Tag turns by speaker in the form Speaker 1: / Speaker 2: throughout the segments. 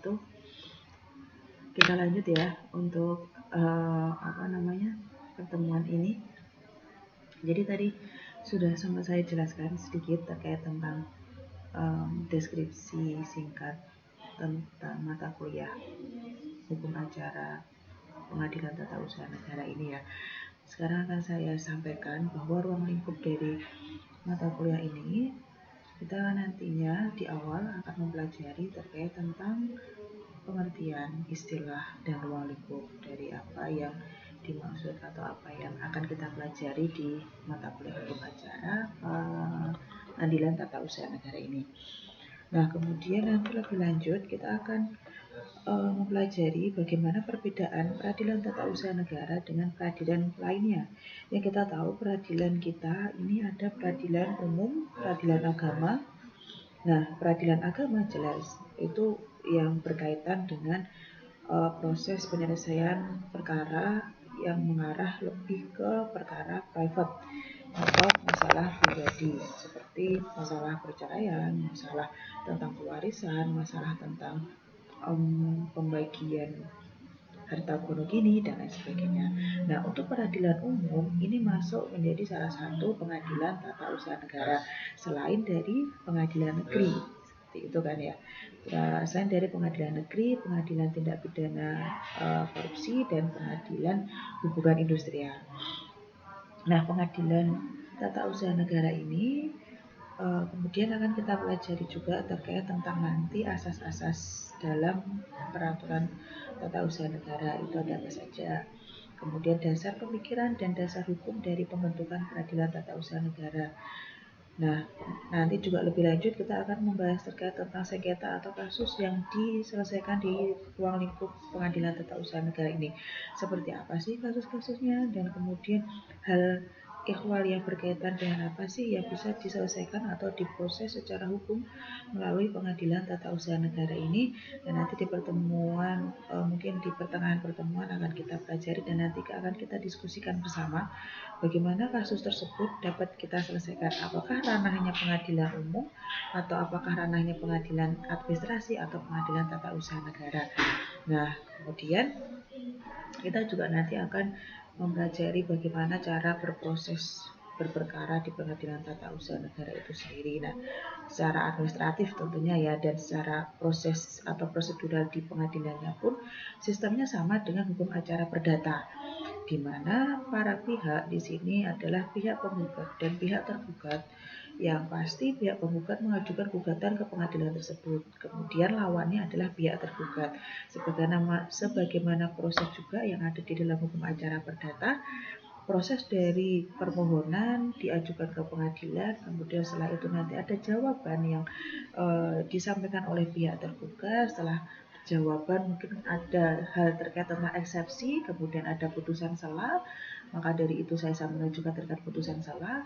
Speaker 1: Tuh kita lanjut ya untuk pertemuan ini. Jadi tadi sudah sempat saya jelaskan sedikit terkait tentang deskripsi singkat tentang mata kuliah hukum acara pengadilan tata usaha negara ini ya. Sekarang akan saya sampaikan bahwa ruang lingkup dari mata kuliah ini kita nantinya di awal akan mempelajari terkait tentang pengertian istilah dan ruang lingkup dari apa yang dimaksud atau apa yang akan kita pelajari di mata kuliah hukum acara pengadilan tata usaha negara ini. Nah, kemudian nanti lebih lanjut kita akan mempelajari bagaimana perbedaan peradilan tata usaha negara dengan peradilan lainnya. Yang kita tahu peradilan kita ini ada peradilan umum, peradilan agama. Nah, peradilan agama jelas itu yang berkaitan dengan proses penyelesaian perkara yang mengarah lebih ke perkara private atau masalah pribadi seperti masalah perceraian, masalah tentang pewarisan, masalah tentang pembagian harta gono gini dan lain sebagainya. Nah, untuk peradilan umum ini masuk menjadi salah satu pengadilan tata usaha negara selain dari pengadilan negeri. Seperti itu kan ya. Selain dari pengadilan negeri, pengadilan tindak pidana korupsi dan pengadilan hubungan industrial. Nah, pengadilan tata usaha negara ini kemudian akan kita pelajari juga terkait tentang nanti asas-asas dalam peraturan tata usaha negara itu ada apa saja. Kemudian dasar pemikiran dan dasar hukum dari pembentukan peradilan tata usaha negara. Nah, nanti juga lebih lanjut kita akan membahas terkait tentang sengketa atau kasus yang diselesaikan di ruang lingkup pengadilan tata usaha negara ini. Seperti apa sih kasus-kasusnya dan kemudian hal ikhwal yang berkaitan dengan apa sih yang bisa diselesaikan atau diproses secara hukum melalui pengadilan tata usaha negara ini. Dan nanti di pertemuan mungkin di pertengahan pertemuan akan kita pelajari dan nanti akan kita diskusikan bersama bagaimana kasus tersebut dapat kita selesaikan. Apakah ranahnya pengadilan umum atau apakah ranahnya pengadilan administrasi atau pengadilan tata usaha negara. Nah, kemudian kita juga nanti akan mempelajari bagaimana cara berproses berperkara di pengadilan tata usaha negara itu sendiri. Nah, secara administratif tentunya ya dan secara proses atau prosedural di pengadilannya pun sistemnya sama dengan hukum acara perdata, di mana para pihak di sini adalah pihak penggugat dan pihak tergugat. Yang pasti pihak penggugat mengajukan gugatan ke pengadilan tersebut. Kemudian lawannya adalah pihak tergugat. Sebagaimana proses juga yang ada di dalam hukum acara perdata, proses dari permohonan diajukan ke pengadilan, kemudian setelah itu nanti ada jawaban yang disampaikan oleh pihak tergugat. Setelah jawaban mungkin ada hal terkait tentang eksepsi, kemudian ada putusan sela, maka dari itu saya mengajukan terkait putusan sela.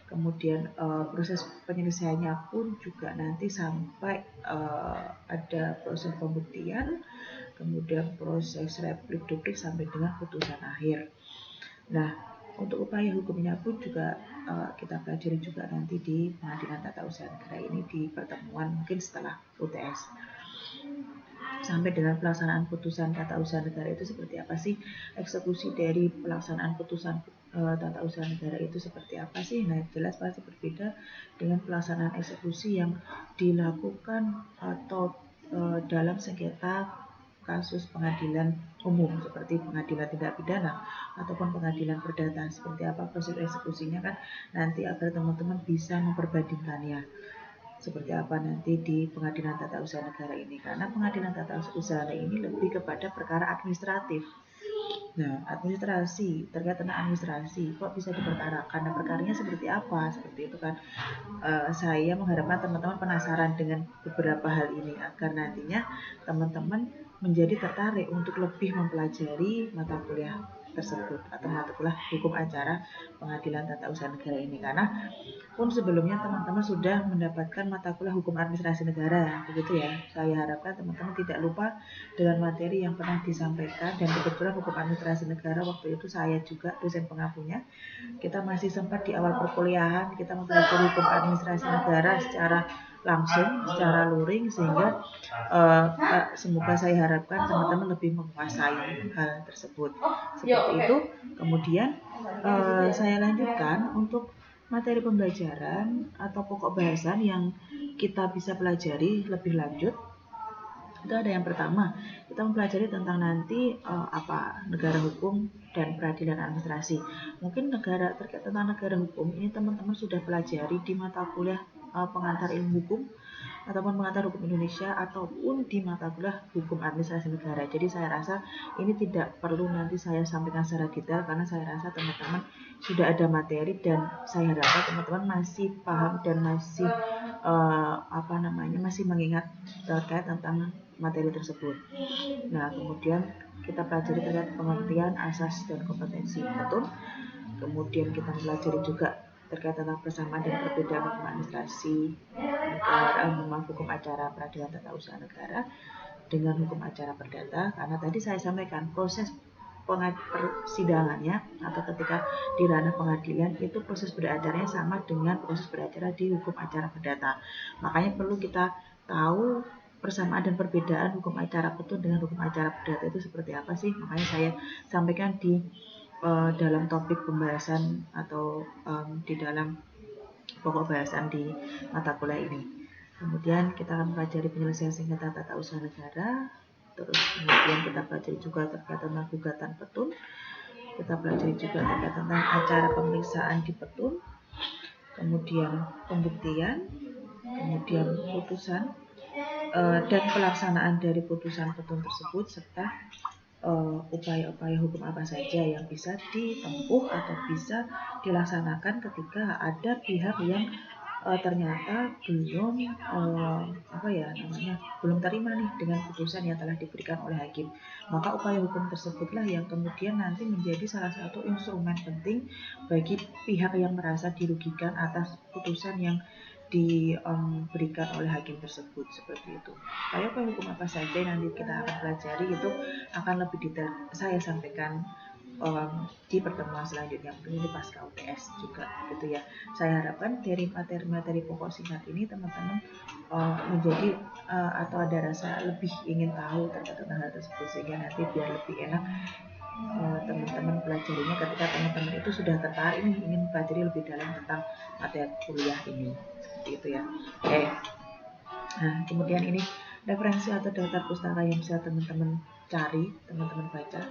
Speaker 1: Kemudian proses penyelesaiannya pun juga nanti sampai ada proses pembuktian, kemudian proses replik duplik sampai dengan putusan akhir. Nah, untuk upaya hukumnya pun juga kita pelajari juga nanti di pengadilan tata usaha negara ini di pertemuan mungkin setelah UTS. Sampai dengan pelaksanaan putusan tata usaha negara itu seperti apa sih, eksekusi dari pelaksanaan putusan tata usaha negara itu seperti apa sih. Nah, jelas pasti berbeda dengan pelaksanaan eksekusi yang dilakukan atau dalam sengketa kasus pengadilan umum seperti pengadilan tindak pidana ataupun pengadilan perdata. Seperti apa proses eksekusinya kan nanti agar teman-teman bisa memperbandingkannya seperti apa nanti di pengadilan tata usaha negara ini, karena pengadilan tata usaha ini lebih kepada perkara administratif. Nah, administrasi, terkait tentang administrasi kok bisa diperkarakan, nah perkaranya seperti apa, seperti itu kan. Saya mengharapkan teman-teman penasaran dengan beberapa hal ini agar nantinya teman-teman menjadi tertarik untuk lebih mempelajari mata kuliah tersebut atau mata kuliah hukum acara pengadilan tata usaha negara ini, karena pun sebelumnya teman-teman sudah mendapatkan mata kuliah hukum administrasi negara, begitu ya. Saya harapkan teman-teman tidak lupa dengan materi yang pernah disampaikan, dan kebetulan hukum administrasi negara waktu itu saya juga dosen pengampunya. Kita masih sempat di awal perkuliahan kita mempelajari hukum administrasi negara secara langsung secara luring, sehingga semoga saya harapkan teman-teman lebih menguasai hal tersebut. Seperti itu. Kemudian saya lanjutkan untuk materi pembelajaran atau pokok bahasan yang kita bisa pelajari lebih lanjut. Itu ada yang pertama, kita mempelajari tentang nanti apa negara hukum dan peradilan administrasi. Mungkin terkait tentang negara hukum ini teman-teman sudah pelajari di mata kuliah pengantar ilmu hukum ataupun pengantar hukum Indonesia ataupun di mata kuliah hukum administrasi negara. Jadi saya rasa ini tidak perlu nanti saya sampaikan secara detail, karena saya rasa teman-teman sudah ada materi dan saya harapkan teman-teman masih paham dan masih masih mengingat terkait tentang materi tersebut. Nah, kemudian kita pelajari terkait pengertian, asas, dan kompetensi petun. Kemudian kita pelajari juga terkait tentang persamaan dan perbedaan hukum administrasi negara, hukum acara peradilan tata usaha negara dengan hukum acara perdata. Karena tadi saya sampaikan proses persidangannya atau ketika di ranah pengadilan itu proses beracaranya sama dengan proses beracara di hukum acara perdata. Makanya perlu kita tahu persamaan dan perbedaan hukum acara petun dengan hukum acara perdata itu seperti apa sih. Makanya saya sampaikan di dalam topik pembahasan atau di dalam pokok bahasan di mata kuliah ini. Kemudian kita akan pelajari penyelesaian sengketa tata usaha negara. Terus kemudian kita pelajari juga terkait tentang gugatan petun. Kita pelajari juga terkait tentang acara pemeriksaan di petun. Kemudian pembuktian, kemudian putusan dan pelaksanaan dari putusan petun tersebut, serta upaya-upaya hukum apa saja yang bisa ditempuh atau bisa dilaksanakan ketika ada pihak yang ternyata belum terima nih dengan putusan yang telah diberikan oleh hakim. Maka upaya hukum tersebutlah yang kemudian nanti menjadi salah satu instrumen penting bagi pihak yang merasa dirugikan atas putusan yang diberikan oleh hakim tersebut. Seperti itu. Upaya hukum apa saja nanti kita akan pelajari itu akan lebih detail saya sampaikan di pertemuan selanjutnya, mungkin di pasca UTS juga gitu ya. Saya harapkan dari materi-materi pokok singkat ini teman-teman menjadi atau ada rasa lebih ingin tahu terkait hal tersebut, sehingga nanti biar lebih enak teman-teman pelajarinya ketika teman-teman itu sudah tertarik nih ingin pelajari lebih dalam tentang materi kuliah ini. Seperti itu ya. Oke. Nah, kemudian ini referensi atau daftar pustaka yang bisa teman-teman cari, teman-teman baca.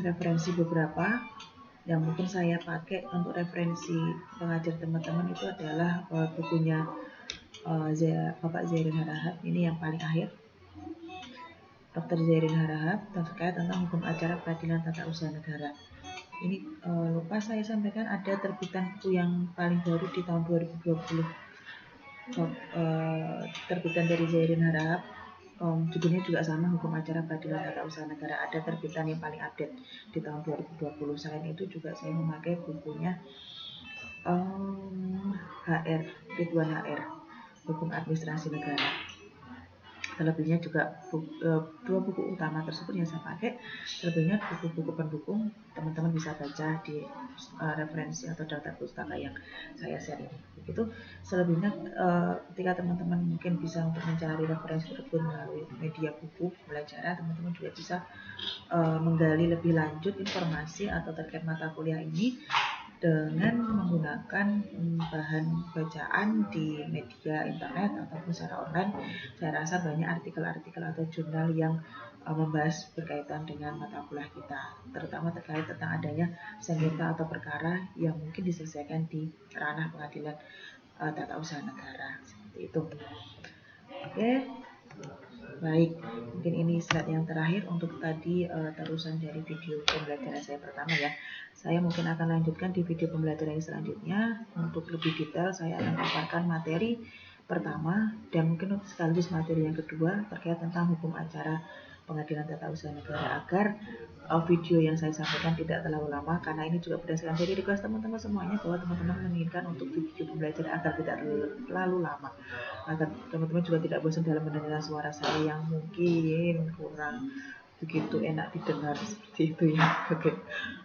Speaker 1: Referensi beberapa yang mungkin saya pakai untuk referensi pengajar teman-teman itu adalah bukunya Bapak Zairin Harahap. Ini yang paling akhir, Dr. Zairin Harahap, terkait tentang hukum acara peradilan tata usaha negara. Ini lupa saya sampaikan ada terbitan buku yang paling baru di tahun 2020, terbitan dari Zairin Harahap. Judulnya juga sama, hukum acara peradilan tata usaha negara. Ada terbitan yang paling update di tahun 2020. Selain itu juga saya memakai bukunya Ridwan HR, hukum administrasi negara. Selebihnya juga dua buku utama tersebut yang saya pakai. Selebihnya buku-buku pendukung teman-teman bisa baca di referensi atau daftar pustaka yang saya share ini. Begitu. Selebihnya ketika teman-teman mungkin bisa untuk mencari referensi tersebut melalui media buku pembelajaran, teman-teman juga bisa menggali lebih lanjut informasi atau terkait mata kuliah ini dengan menggunakan bahan bacaan di media internet ataupun secara online. Saya rasa banyak artikel-artikel atau jurnal yang membahas berkaitan dengan mata kuliah kita, terutama terkait tentang adanya sengketa atau perkara yang mungkin diselesaikan di ranah pengadilan tata usaha negara. Seperti itu. Oke. Baik, mungkin ini slide yang terakhir untuk tadi terusan dari video pembelajaran saya pertama ya. Saya mungkin akan lanjutkan di video pembelajaran selanjutnya. Untuk lebih detail saya akan paparkan materi pertama dan mungkin sekaligus materi yang kedua terkait tentang hukum acara pengadilan tata usaha negara, agar video yang saya sampaikan tidak terlalu lama, karena ini juga berdasarkan dari request teman-teman semuanya bahwa teman-teman menginginkan untuk video pembelajaran agar tidak terlalu lama, agar teman-teman juga tidak bosan dalam mendengar suara saya yang mungkin kurang begitu enak didengar seperti itu ya. Oke.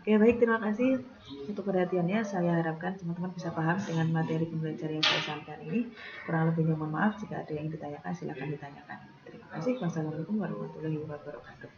Speaker 1: Oke, baik, terima kasih untuk perhatiannya. Saya harapkan teman-teman bisa paham dengan materi pembelajaran yang saya sampaikan ini. Kurang lebihnya mohon maaf. Jika ada yang ditanyakan, silakan ditanyakan. Terima kasih. Wassalamualaikum warahmatullahi wabarakatuh.